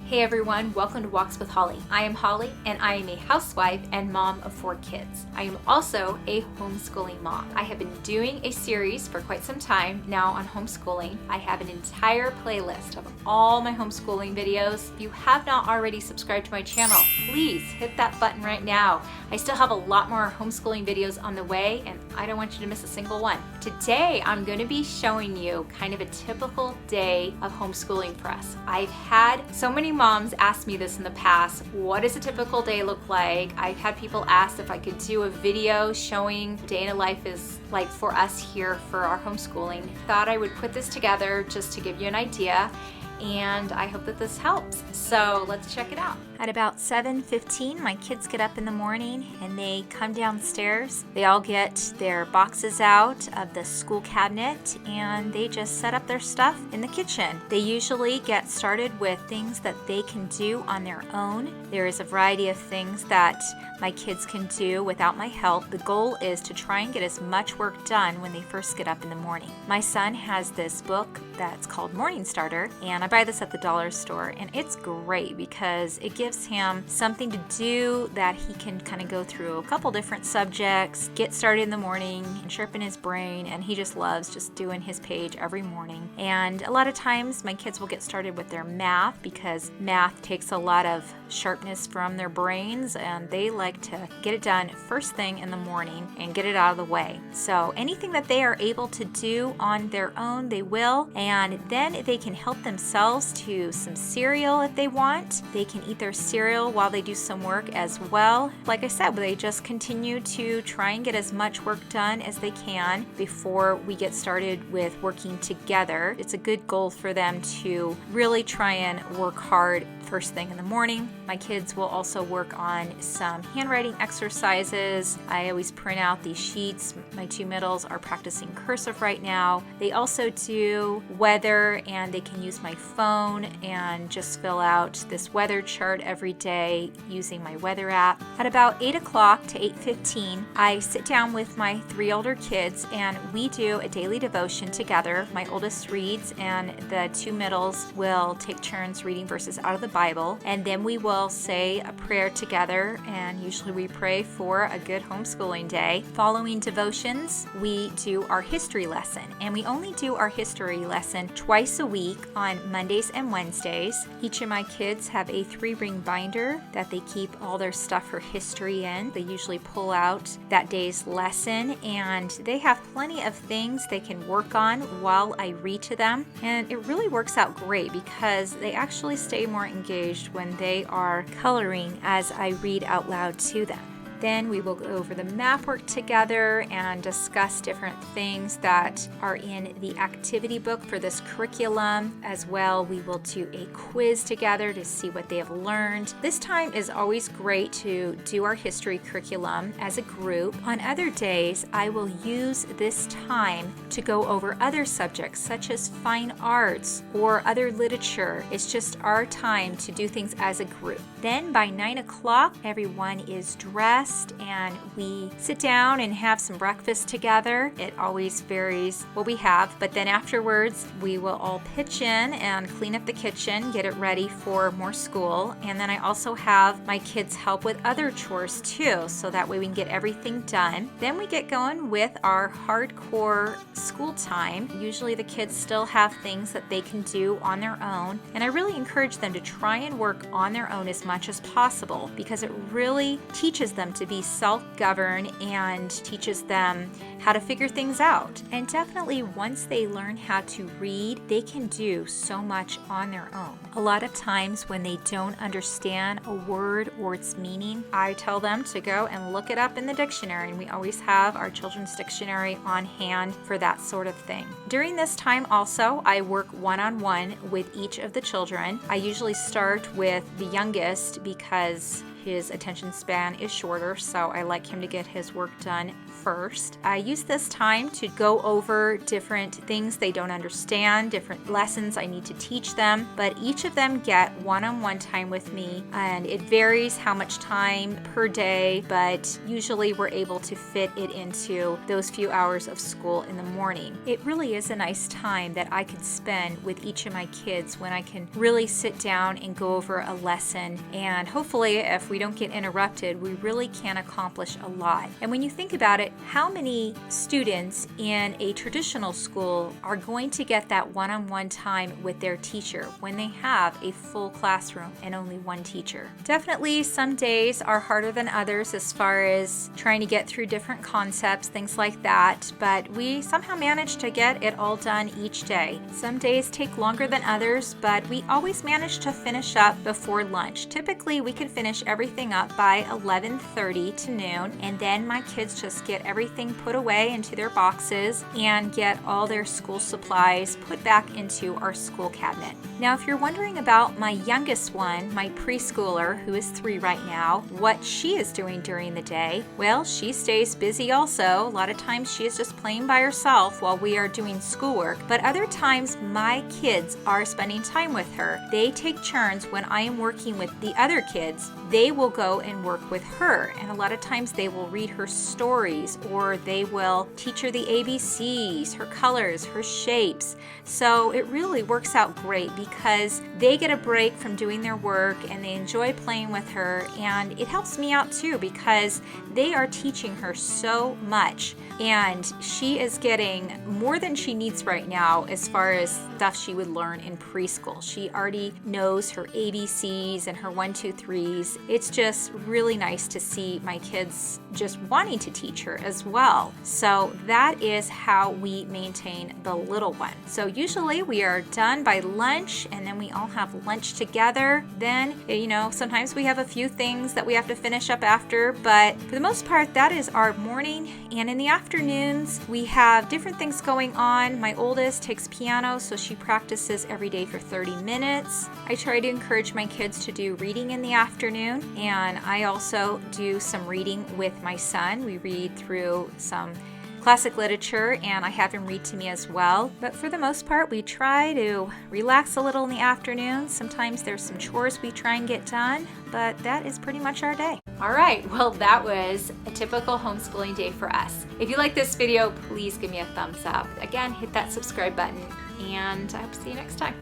Hey everyone, welcome to Walks with Holly. I am Holly and I am a housewife and mom of 4 kids. I am also a homeschooling mom. I have been doing a series for quite some time now on homeschooling. I have an entire playlist of all my homeschooling videos. If you have not already subscribed to my channel, please hit that button right now. I still have a lot more homeschooling videos on the way and I don't want you to miss a single one. Today I'm going to be showing you kind of a typical day of homeschooling for us. I've had so many moms ask me this in the past. What does a typical day look like? I've had people ask if I could do a video showing day in a life is like for us here for our homeschooling. Thought I would put this together just to give you an idea, and I hope that this helps. So let's check it out. At about 7:15, my kids get up in the morning and they come downstairs. They all get their boxes out of the school cabinet and they just set up their stuff in the kitchen. They usually get started with things that they can do on their own. There is a variety of things that my kids can do without my help. The goal is to try and get as much work done when they first get up in the morning. My son has this book that's called Morning Starter, and I buy this at the dollar store, and it's great because it gives him something to do that he can kind of go through a couple different subjects, get started in the morning, and sharpen his brain, and he just loves just doing his page every morning. And a lot of times my kids will get started with their math because math takes a lot of sharpness from their brains, and they like to get it done first thing in the morning and get it out of the way. So anything that they are able to do on their own, they will, and then they can help themselves to some cereal if they want. They can eat their cereal while they do some work as well. Like I said, they just continue to try and get as much work done as they can before we get started with working together. It's a good goal for them to really try and work hard first thing in the morning. My kids will also work on some handwriting exercises. I always print out these sheets. My 2 middles are practicing cursive right now. They also do weather, and they can use my phone and just fill out this weather chart every day using my weather app. At about 8 o'clock to 8:15, I sit down with my 3 older kids and we do a daily devotion together. My oldest reads and the 2 middles will take turns reading verses out of the Bible, and then we will say a prayer together, and usually we pray for a good homeschooling day. Following devotions, we do our history lesson, and we only do our history lesson twice a week on Mondays and Wednesdays. Each of my kids have a 3-ring binder that they keep all their stuff for history in. They usually pull out that day's lesson, and they have plenty of things they can work on while I read to them, and it really works out great because they actually stay more engaged when they are coloring as I read out loud to them. Then we will go over the math work together and discuss different things that are in the activity book for this curriculum. As well, we will do a quiz together to see what they have learned. This time is always great to do our history curriculum as a group. On other days, I will use this time to go over other subjects such as fine arts or other literature. It's just our time to do things as a group. Then by 9 o'clock, everyone is dressed and we sit down and have some breakfast together. It always varies what we have, but then afterwards we will all pitch in and clean up the kitchen, get it ready for more school. And then I also have my kids help with other chores too, so that way we can get everything done. Then we get going with our hardcore school time. Usually the kids still have things that they can do on their own, and I really encourage them to try and work on their own as much as possible because it really teaches them to be self-governed and teaches them how to figure things out. And definitely once they learn how to read, they can do so much on their own. A lot of times when they don't understand a word or its meaning, I tell them to go and look it up in the dictionary, and we always have our children's dictionary on hand for that sort of thing. During this time also, I work one-on-one with each of the children. I usually start with the youngest because his attention span is shorter, so I like him to get his work done first. I use this time to go over different things they don't understand, different lessons I need to teach them, but each of them get one-on-one time with me, and it varies how much time per day, but usually we're able to fit it into those few hours of school in the morning. It really is a nice time that I can spend with each of my kids when I can really sit down and go over a lesson, and hopefully if we don't get interrupted, we really can accomplish a lot. And when you think about it, how many students in a traditional school are going to get that one-on-one time with their teacher when they have a full classroom and only one teacher? Definitely some days are harder than others as far as trying to get through different concepts, things like that, but we somehow manage to get it all done each day. Some days take longer than others, but we always manage to finish up before lunch. Typically we can finish everything up by 11:30 to noon, and then my kids just get everything put away into their boxes and get all their school supplies put back into our school cabinet. Now, if you're wondering about my youngest one, my preschooler, who is 3 right now, what she is doing during the day, well, she stays busy also. A lot of times she is just playing by herself while we are doing schoolwork, but other times my kids are spending time with her. They take turns when I am working with the other kids. They will go and work with her, and a lot of times they will read her stories, or they will teach her the ABCs, her colors, her shapes. So it really works out great because they get a break from doing their work and they enjoy playing with her, and it helps me out too because they are teaching her so much, and she is getting more than she needs right now as far as stuff she would learn in preschool. She already knows her ABCs and her 1, 2, 3s. It's just really nice to see my kids just wanting to teach her as well. So that is how we maintain the little one. So usually we are done by lunch, and then we all have lunch together. Then, sometimes we have a few things that we have to finish up after, but for the most part, that is our morning. And in the afternoons, we have different things going on. My oldest takes piano, so she practices every day for 30 minutes. I try to encourage my kids to do reading in the afternoon, and I also do some reading with my son. We read through some classic literature, and I have him read to me as well. But for the most part, we try to relax a little in the afternoon. Sometimes there's some chores we try and get done, but that is pretty much our day. All right, well, that was a typical homeschooling day for us. If you like this video, please give me a thumbs up. Again, hit that subscribe button, and I hope to see you next time.